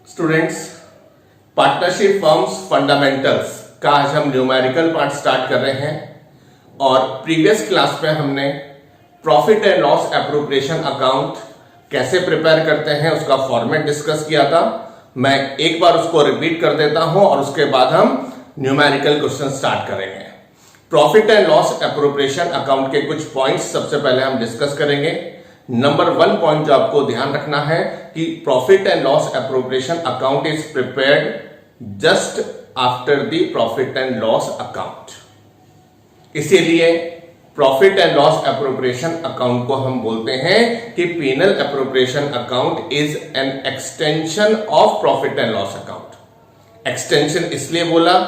Students, partnership firms fundamentals का आज हम न्यूमेरिकल पार्ट स्टार्ट कर रहे हैं और प्रीवियस क्लास में हमने profit and loss appropriation account कैसे प्रिपेयर करते हैं उसका फॉर्मेट डिस्कस किया था। मैं एक बार उसको रिपीट कर देता हूं और उसके बाद हम न्यूमेरिकल क्वेश्चन स्टार्ट करेंगे। Profit and loss appropriation account के कुछ पॉइंट्स सबसे पहले हम डिस्कस करेंगे। नंबर 1 पॉइंट जो आपको ध्यान रखना है कि profit and loss appropriation account is prepared just after the profit and loss account. इसीलिए profit and loss appropriation account को हम बोलते हैं कि penal appropriation account is an extension of profit and loss account. Extension इसलिए बोला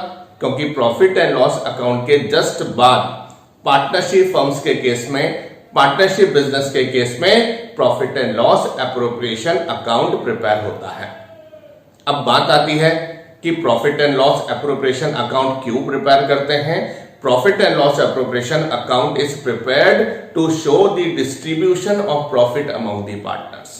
क्योंकि profit and loss account के जस्ट बाद पार्टनरशिप फर्म्स के केस में, पार्टनरशिप बिजनेस के केस में profit and loss appropriation account prepare होता है। अब बात आती है कि profit and loss appropriation account क्यों प्रिपेयर करते हैं। Profit and loss appropriation account is prepared to show the distribution of profit among the partners.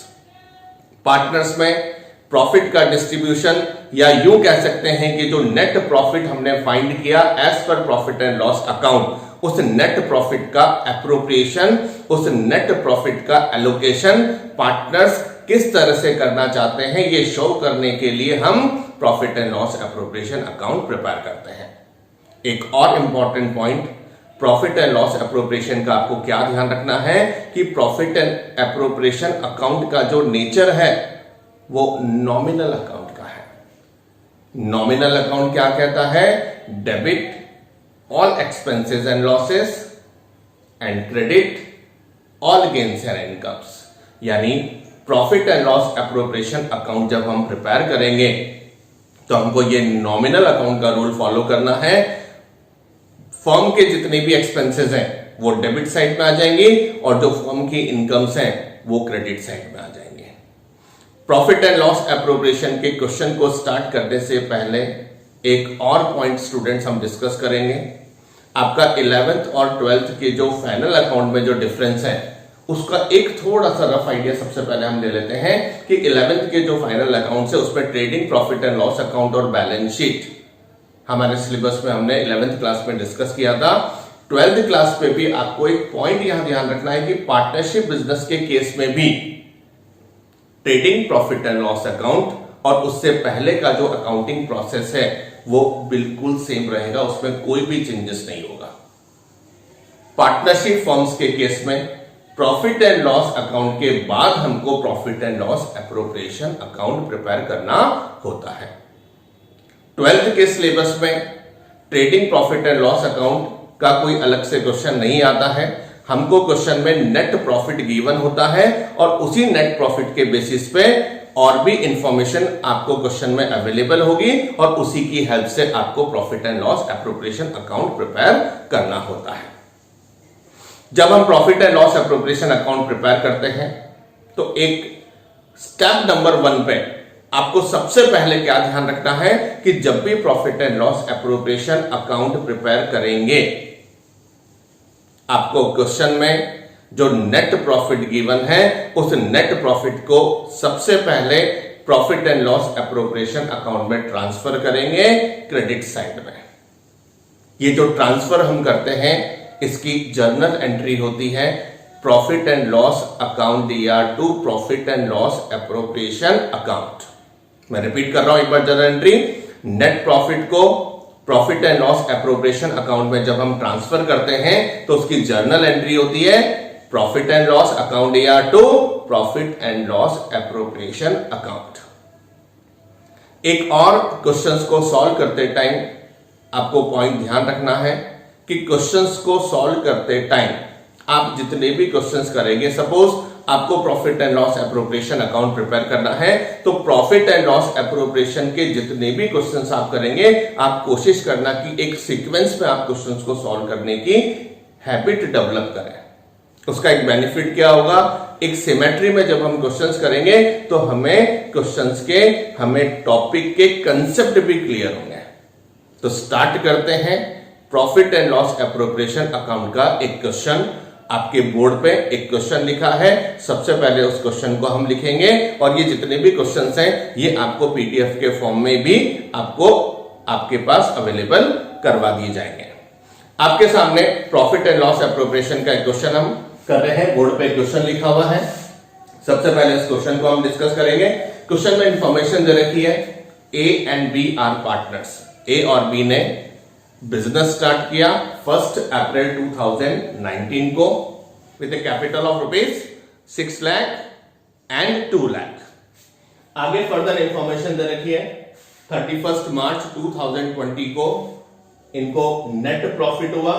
Partners में प्रॉफिट का डिस्ट्रीब्यूशन, या यूं कह सकते हैं कि जो नेट प्रॉफिट हमने फाइंड किया as per profit and loss account, उस नेट प्रॉफिट का एप्रोप्रिएशन, उस नेट प्रॉफिट का एलोकेशन पार्टनर्स किस तरह से करना चाहते हैं, ये शो करने के लिए हम profit and loss appropriation account prepare करते हैं। एक और important point, profit and loss appropriation का आपको क्या ध्यान रखना है कि प्रॉफिट एंड एप्रोप्रिएशन अकाउंट का जो नेचर है वो नॉमिनल अकाउंट का है। नॉमिनल अकाउंट क्या कहता है? Debit all expenses and losses and credit all gains and incomes। यानी profit and loss appropriation account जब हम प्रिपेयर करेंगे तो हमको ये नॉमिनल अकाउंट का रूल फॉलो करना है। फर्म के जितने भी एक्सपेंसेस हैं वो डेबिट साइड में आ जाएंगे और जो फर्म की इनकम्स हैं वो क्रेडिट साइड में आ जाएंगे। प्रॉफिट एंड लॉस एप्रोप्रिएशन के क्वेश्चन को स्टार्ट करने से पहले एक और पॉइंट स्टूडेंट्स हम डिस्कस करेंगे। आपका 11th और 12th के जो फाइनल अकाउंट में जो डिफरेंस है उसका एक थोड़ा सा रफ आइडिया सबसे पहले हम ले लेते हैं कि 11th के जो फाइनल अकाउंट है उसमें trading profit and loss account और बैलेंस शीट हमारे सिलेबस में हमने 11th क्लास में डिस्कस किया था। 12th क्लास पे भी आपको एक पॉइंट यहां ध्यान रखना है कि पार्टनरशिप बिजनेस के केस में भी trading profit and loss account और उससे पहले का जो अकाउंटिंग प्रोसेस है वो बिल्कुल सेम रहेगा, उसमें कोई भी चेंजेस नहीं होगा। पार्टनरशिप फर्म्स के केस में प्रॉफिट एंड लॉस अकाउंट के बाद हमको profit and loss appropriation account prepare करना होता है। 12th के सिलेबस में trading profit and loss account का कोई अलग से क्वेश्चन नहीं आता है। हमको क्वेश्चन में नेट प्रॉफिट गिवन होता है और उसी नेट प्रॉफिट के बेसिस पे और भी इंफॉर्मेशन आपको क्वेश्चन में अवेलेबल होगी और उसी की हेल्प से आपको profit and loss appropriation account prepare करना होता है। जब हम profit and loss appropriation account prepare करते हैं तो एक स्टेप नंबर 1 पे आपको सबसे पहले क्या ध्यान रखना है कि जब भी profit and loss appropriation account prepare करेंगे आपको क्वेश्चन में जो नेट प्रॉफिट गिवन है उस नेट प्रॉफिट को सबसे पहले profit and loss appropriation account में ट्रांसफर करेंगे क्रेडिट साइड में। ये जो ट्रांसफर हम करते हैं इसकी जर्नल एंट्री होती है प्रॉफिट एंड लॉस अकाउंट या to profit and loss appropriation account. मैं रिपीट कर रहा हूं एक बार जर्नल एंट्री। नेट प्रॉफिट को profit and loss appropriation account में जब हम ट्रांसफर करते हैं तो उसकी जर्नल एंट्री होती है प्रॉफिट एंड लॉस अकाउंट या to profit and loss appropriation account. एक और क्वेश्चंस को सॉल्व करते टाइम आपको पॉइंट ध्यान रखना है कि क्वेश्चंस को सॉल्व करते टाइम आप जितने भी क्वेश्चंस करेंगे, सपोज आपको profit and loss appropriation account prepare करना है तो प्रॉफिट एंड लॉस एप्रोप्रिएशन के जितने भी क्वेश्चंस आप करेंगे आप कोशिश करना कि एक सीक्वेंस में आप क्वेश्चंस को सॉल्व करने की हैबिट डेवलप करें। उसका एक बेनिफिट क्या होगा, एक सिमेट्री में जब हम क्वेश्चंस करेंगे तो हमें क्वेश्चंस के, हमें टॉपिक के कंसेप्ट भी क्लियर होंगे। तो स्टार्ट करते हैं profit and loss appropriation account का एक क्वेश्चन। आपके बोर्ड पे एक क्वेश्चन लिखा है, सबसे पहले उस क्वेश्चन को हम लिखेंगे और ये जितने भी क्वेश्चंस हैं ये आपको पीडीएफ के फॉर्म में भी आपको आपके पास अवेलेबल करवा दिए जाएंगे। आपके सामने प्रॉफिट एंड लॉस एप्रोप्रिएशन का एक क्वेश्चन हम कर रहे हैं, बोर्ड पे क्वेश्चन लिखा हुआ है। सबसे पहले इस क्वेश्चन को हम डिस्कस करेंगे। क्वेश्चन में इंफॉर्मेशन दे रखी है, A and B are partners. A और बी ने बिजनेस स्टार्ट किया 1 अप्रैल 2019 को with A capital of rupees 6 lakh and 2 lakh. आगे फर्दर इंफॉर्मेशन दे रखी है 31 मार्च 2020 को इनको नेट प्रॉफिट हुआ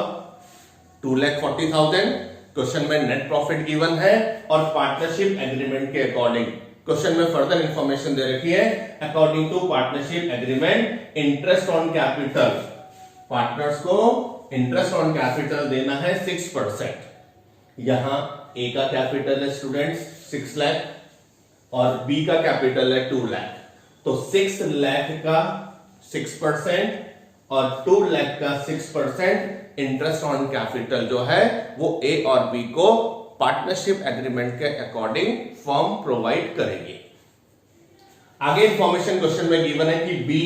2,40,000। क्वेश्चन में नेट प्रॉफिट गिवन है और पार्टनरशिप एग्रीमेंट के अकॉर्डिंग क्वेश्चन में फर्दर इंफॉर्मेशन दे रखी है, according to partnership agreement interest on capital, partners को इंटरेस्ट ऑन कैपिटल देना है 6%। यहां ए का कैपिटल है स्टूडेंट्स 6 लाख और बी का कैपिटल है 2 लाख, तो 6 लाख का 6% और 2 लाख का 6% इंटरेस्ट ऑन कैपिटल जो है वो ए और बी को पार्टनरशिप एग्रीमेंट के अकॉर्डिंग फर्म प्रोवाइड करेगी। आगे इंफॉर्मेशन क्वेश्चन में गिवन है कि बी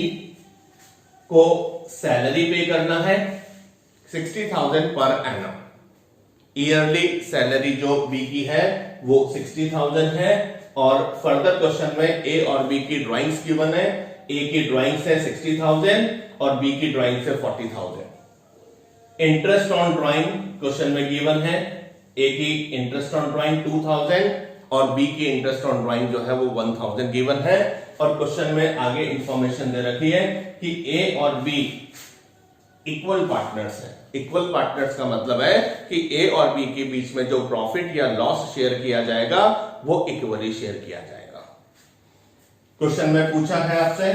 को सैलरी पे करना है 60,000 पर एनम। ईयरली सैलरी जो बी की है वो 60,000 है और फर्दर क्वेश्चन में ए और बी की ड्राइंग्स गिवन है। ए की ड्राइंग्स है 60,000 और बी की ड्राइंग्स है 40,000। इंटरेस्ट ऑन ड्राइंग क्वेश्चन में गिवन है, ए की इंटरेस्ट ऑन ड्राइंग 2,000 और बी की इंटरेस्ट ऑन ड्राइंग जो है वो 1,000 गिवन है। और क्वेश्चन में आगे इंफॉर्मेशन दे रखी है कि ए और बी इक्वल पार्टनर्स है। इक्वल पार्टनर्स का मतलब है कि ए और बी के बीच में जो प्रॉफिट या लॉस शेयर किया जाएगा वो इक्वली शेयर किया जाएगा। क्वेश्चन में पूछा है आपसे,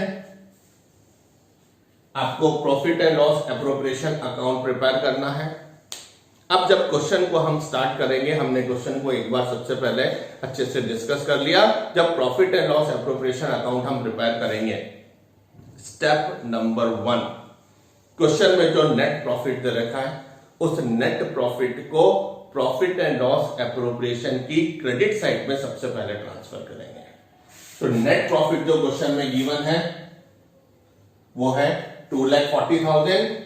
आपको profit and loss appropriation account prepare करना है। अब जब क्वेश्चन को हम स्टार्ट करेंगे, हमने क्वेश्चन को एक बार सबसे पहले अच्छे से डिस्कस कर लिया। जब profit and loss appropriation account हम प्रिपेयर करेंगे, स्टेप नंबर 1, क्वेश्चन में जो नेट प्रॉफिट दे रखा है उस नेट प्रॉफिट को प्रॉफिट एंड लॉस एप्रोप्रिएशन की क्रेडिट साइड में सबसे पहले ट्रांसफर करेंगे। तो नेट प्रॉफिट जो क्वेश्चन में गिवन है वो है 2,40,000।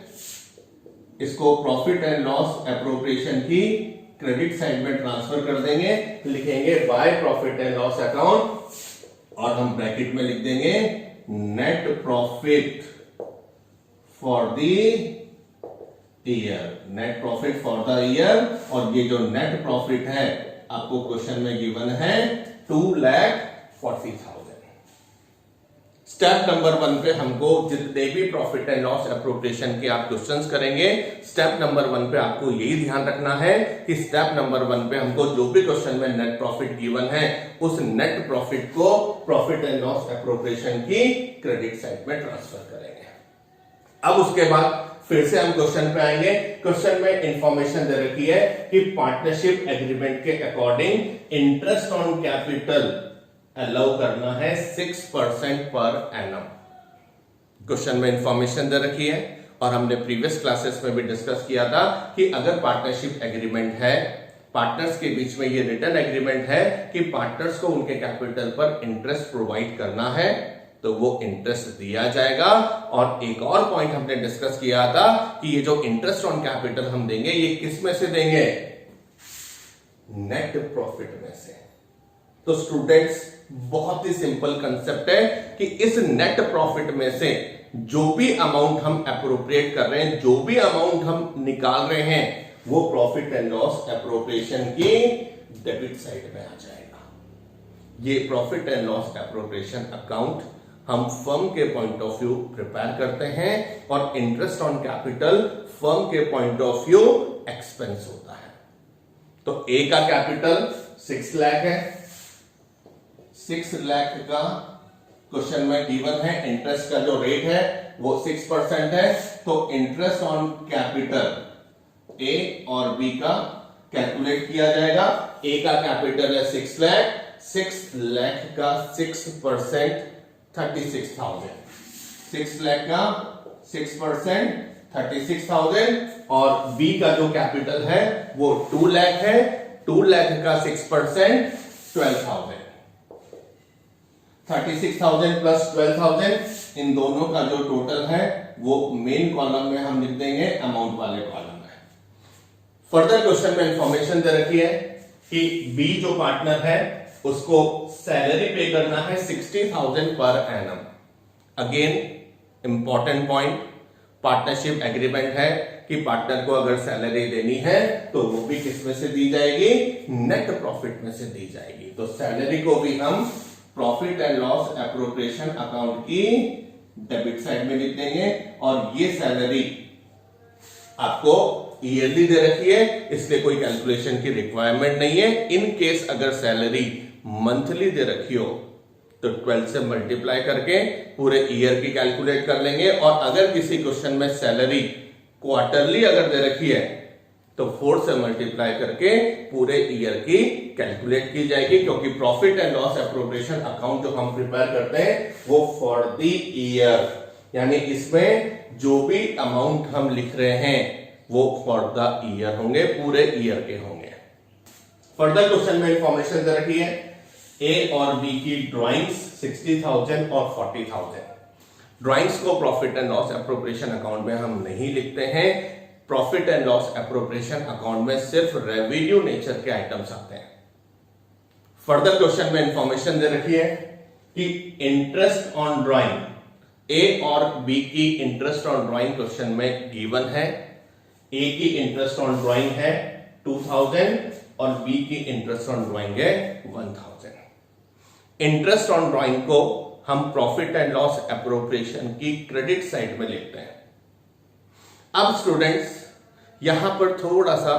इसको प्रॉफिट एंड लॉस एप्रोप्रिएशन की क्रेडिट साइड में ट्रांसफर कर देंगे, लिखेंगे by profit and loss account और हम ब्रैकेट में लिख देंगे net profit for the year, net profit for the year. और ये जो नेट प्रॉफिट है आपको क्वेश्चन में गिवन है 2,40,000। स्टेप नंबर 1 पे हमको जितने भी प्रॉफिट एंड लॉस एप्रोप्रिएशन के आप क्वेश्चंस करेंगे, स्टेप नंबर 1 पे आपको यही ध्यान रखना है कि स्टेप नंबर 1 पे हमको जो भी क्वेश्चन में नेट प्रॉफिट गिवन है उस नेट प्रॉफिट को प्रॉफिट एंड लॉस एप्रोप्रिएशन की क्रेडिट साइड में ट्रांसफर करेंगे। अब उसके बाद फिर से हम क्वेश्चन पे आएंगे। क्वेश्चन में इंफॉर्मेशन दे रखी है कि पार्टनरशिप एग्रीमेंट के according interest on capital allow करना है 6% पर एनम। क्वेश्चन में इंफॉर्मेशन दे रखी है और हमने प्रीवियस क्लासेस में भी डिस्कस किया था कि अगर पार्टनरशिप एग्रीमेंट है, पार्टनर्स के बीच में ये रिटर्न एग्रीमेंट है कि पार्टनर्स को उनके कैपिटल पर इंटरेस्ट प्रोवाइड करना है, तो वो इंटरेस्ट दिया जाएगा। और एक और पॉइंट हमने डिस्कस किया था कि ये जो इंटरेस्ट ऑन कैपिटल हम देंगे ये किस में से देंगे, नेट प्रॉफिट में से। तो स्टूडेंट्स बहुत ही सिंपल कंसेप्ट है कि इस नेट प्रॉफिट में से जो भी अमाउंट हम एप्रोप्रिएट कर रहे हैं, जो भी अमाउंट हम निकाल रहे हैं, वो प्रॉफिट एंड लॉस एप्रोप्रिएशन की डेबिट साइड में आ जाएगा। ये profit and loss appropriation account हम फर्म के पॉइंट ऑफ व्यू प्रिपेयर करते हैं और इंटरेस्ट ऑन कैपिटल फर्म के पॉइंट ऑफ व्यू एक्सपेंस होता है। तो ए का कैपिटल 6 लाख है, 6 लाख का क्वेश्चन में गिवन है, इंटरेस्ट का जो रेट है वो 6% है। तो इंटरेस्ट ऑन कैपिटल ए और बी का कैलकुलेट किया जाएगा। ए का कैपिटल है 6 लाख, 6 लाख का 6% 36,000, 6 लाख का 6% 36,000 और बी का जो कैपिटल है वो 2 लाख है। 2 लाख का 6% 12,000। 36,000 प्लस 12,000 इन दोनों का जो टोटल है वो मेन कॉलम में हम लिख देंगे अमाउंट वाले कॉलम में। फर्दर क्वेश्चन में इंफॉर्मेशन दे रखी है कि बी जो पार्टनर है उसको सैलरी पे करना है 60,000 per annum. Again important point, partnership agreement है कि पार्टनर को अगर सैलरी देनी है तो वो भी किस में से दी जाएगी, नेट प्रॉफिट में से दी जाएगी। तो सैलरी को भी हम profit and loss appropriation account की डेबिट साइड में लिख देंगे। और ये सैलरी आपको ईयरली दे रखी है, इसलिए कोई कैलकुलेशन की रिक्वायरमेंट नहीं है। इन केस अगर सैलरी मंथली दे रखी हो तो 12 से मल्टीप्लाई करके पूरे ईयर की कैलकुलेट कर लेंगे। और अगर किसी क्वेश्चन में सैलरी क्वार्टरली अगर दे रखी है तो 4 से मल्टीप्लाई करके पूरे ईयर की कैलकुलेट की जाएगी, क्योंकि profit and loss appropriation account जो हम प्रिपेयर करते हैं वो फॉर द ईयर, यानी इसमें जो भी अमाउंट हम लिख रहे हैं वो फॉर द ईयर होंगे, पूरे ईयर के होंगे। फर्दर क्वेश्चन में इंफॉर्मेशन दे रखी है ए और बी की ड्राइंग्स 60,000 और 40,000। ड्राइंग्स को profit and loss appropriation account में हम नहीं लिखते हैं। Profit and loss appropriation account में सिर्फ रेवेन्यू नेचर के आइटम्स आते हैं। फर्दर क्वेश्चन में इंफॉर्मेशन दे रखी है कि इंटरेस्ट ऑन ड्राइंग, ए और बी की इंटरेस्ट ऑन ड्राइंग क्वेश्चन में गिवन है। ए की इंटरेस्ट ऑन ड्राइंग है 2,000 और बी की इंटरेस्ट ऑन ड्राइंग है 1,000। इंटरेस्ट ऑन ड्राइंग को हम प्रॉफिट एंड लॉस एप्रोप्रिएशन की क्रेडिट साइड में लिखते हैं। अब स्टूडेंट्स यहां पर थोड़ा सा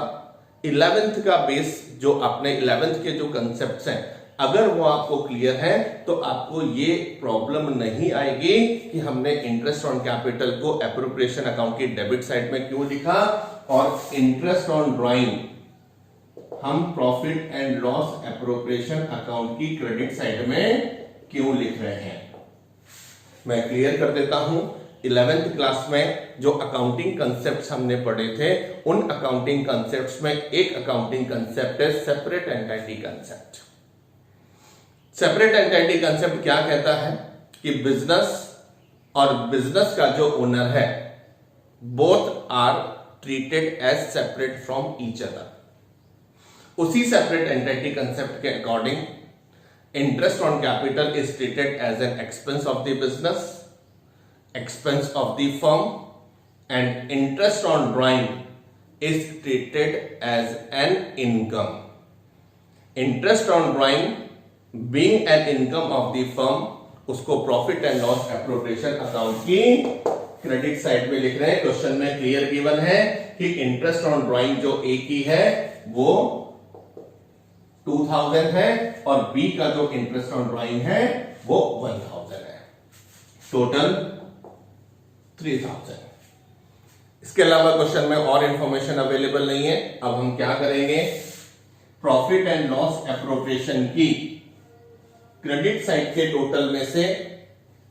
11th का बेस, जो आपने 11th के जो कंसेप्ट्स हैं, अगर वो आपको क्लियर है तो आपको ये प्रॉब्लम नहीं आएगी कि हमने इंटरेस्ट ऑन कैपिटल को एप्रोप्रिएशन अकाउंट की डेबिट साइड में क्यों लिखा और इंटरेस्ट ऑन ड्राइंग हम profit and loss appropriation account की क्रेडिट साइड में क्यों लिख रहे हैं। मैं क्लियर कर देता हूं। 11th क्लास में जो अकाउंटिंग कंसेप्ट्स हमने पढ़े थे, उन अकाउंटिंग कंसेप्ट्स में एक अकाउंटिंग कंसेप्ट है separate entity concept. Separate entity concept क्या कहता है कि बिजनेस और बिजनेस का जो ओनर है both are treated as separate from each other. उसी सेपरेट एंटिटी कंसेप्ट के according interest on capital is treated as an expense of the business, expense of the firm, and interest on drawing is treated as an income. Interest on drawing being an income of the firm, उसको profit and loss appropriation account की credit side में लिख रहे हैं। Question में clear given है कि interest on drawing जो ए की है वो 2,000 है और बी का जो इंटरेस्ट ऑन ड्राइंग है वो 1,000 है। टोटल 3,000। इसके अलावा क्वेश्चन में और इंफॉर्मेशन अवेलेबल नहीं है। अब हम क्या करेंगे, प्रॉफिट एंड लॉस एप्रोप्रिएशन की क्रेडिट साइड के टोटल में से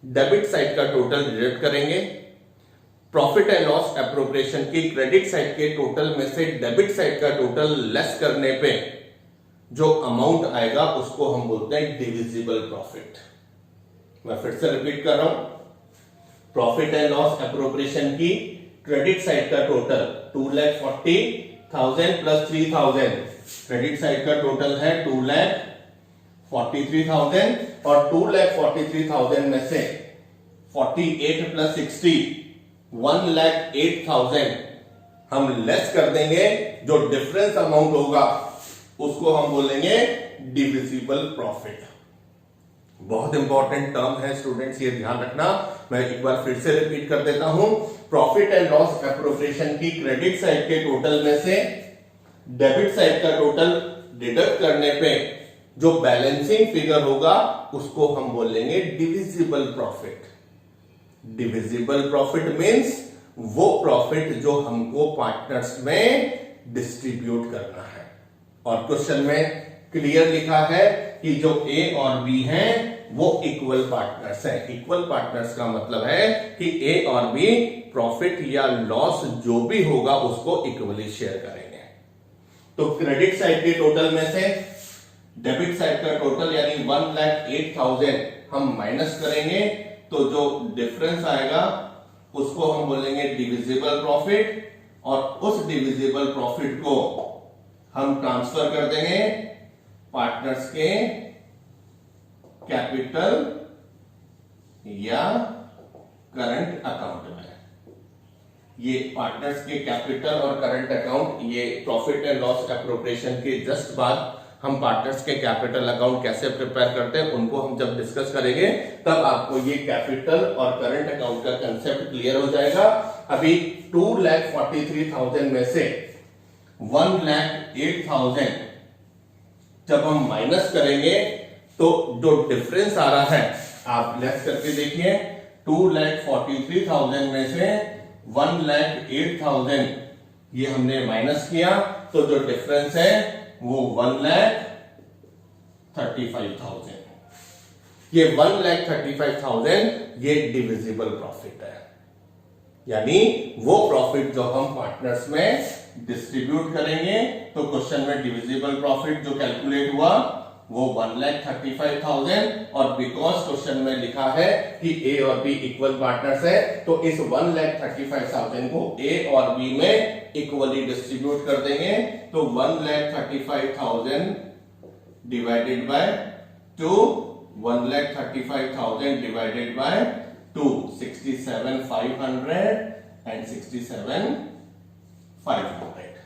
डेबिट साइड का टोटल डिडक्ट करेंगे। प्रॉफिट एंड लॉस एप्रोप्रिएशन की क्रेडिट साइड के टोटल में से डेबिट साइड का टोटल लेस करने पे जो अमाउंट आएगा उसको हम बोलते हैं डिविजिबल प्रॉफिट। मैं फिर से रिपीट कर रहा हूं, प्रॉफिट एंड लॉस एप्रोप्रिएशन की क्रेडिट साइड का टोटल 2,40,000 प्लस 3,000, क्रेडिट साइड का टोटल है 2,43,000 और 2,43,000 में से 48 प्लस 60 1,08,000 हम लेस कर देंगे। जो डिफरेंस अमाउंट होगा उसको हम बोलेंगे डिविजिबल प्रॉफिट। बहुत इंपॉर्टेंट टर्म है स्टूडेंट्स, ये ध्यान रखना। मैं एक बार फिर से रिपीट कर देता हूं, प्रॉफिट एंड लॉस एप्रोप्रिएशन की क्रेडिट साइड के टोटल में से डेबिट साइड का टोटल डिडक्ट करने पे जो बैलेंसिंग फिगर होगा उसको हम बोलेंगे divisible profit. Divisible profit means वो प्रॉफिट जो हमको पार्टनर्स में डिस्ट्रीब्यूट करना है। और क्वेश्चन में क्लियर लिखा है कि जो ए और बी हैं वो इक्वल पार्टनर्स हैं। इक्वल पार्टनर्स का मतलब है कि ए और बी प्रॉफिट या लॉस जो भी होगा उसको इक्वली शेयर करेंगे। तो क्रेडिट साइड के टोटल में से डेबिट साइड का टोटल यानी 1,08,000 हम माइनस करेंगे, तो जो डिफरेंस आएगा उसको हम बोलेंगे डिविजिबल प्रॉफिट, और उस डिविजिबल प्रॉफिट को हम ट्रांसफर कर देंगे पार्टनर्स के कैपिटल या करंट अकाउंट में। ये पार्टनर्स के कैपिटल और करंट अकाउंट, ये प्रॉफिट एंड लॉस एप्रोप्रिएशन के जस्ट बाद हम पार्टनर्स के कैपिटल अकाउंट कैसे प्रिपेयर करते हैं उनको हम जब डिस्कस करेंगे तब आपको ये कैपिटल और करंट अकाउंट का कंसेप्ट क्लियर हो जाएगा। अभी 2,43,000 में से 1,08,000 जब हम माइनस करेंगे तो जो डिफरेंस आ रहा है आप लेस करके देखिए। 2,43,000 में से 1,08,000 ये हमने माइनस किया, तो जो डिफरेंस है वो 1,35,000। ये 1,35,000 ये डिविजिबल प्रॉफिट है, यानी वो प्रॉफिट जो हम पार्टनर्स में डिस्ट्रीब्यूट करेंगे। तो क्वेश्चन में डिविजिबल प्रॉफिट जो कैलकुलेट हुआ वो 1,35,000, और बिकॉज क्वेश्चन में लिखा है कि ए और बी इक्वल पार्टनर्स है तो इस 1,35,000 को ए और बी में इक्वली डिस्ट्रीब्यूट कर देंगे। तो 1,35,000 divided by 2, 1,35,000 divided by 2, 67,500 and 67,500।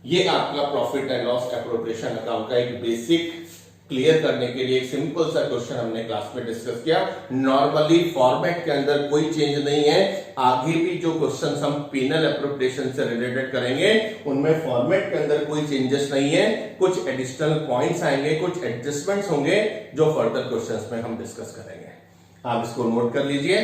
ये आपका profit and loss appropriation account का एक बेसिक क्लियर करने के लिए एक सिंपल सा क्वेश्चन हमने क्लास में डिस्कस किया। नॉर्मली फॉर्मेट के अंदर कोई चेंज नहीं है। आगे भी जो क्वेश्चंस हम पीनल एप्रोप्रिएशन से रिलेटेड करेंगे उनमें फॉर्मेट के अंदर कोई चेंजेस नहीं है। कुछ एडिशनल पॉइंट्स आएंगे, कुछ एडजस्टमेंट्स होंगे जो फर्दर क्वेश्चंस में हम डिस्कस करेंगे। आप इसको नोट कर लीजिए।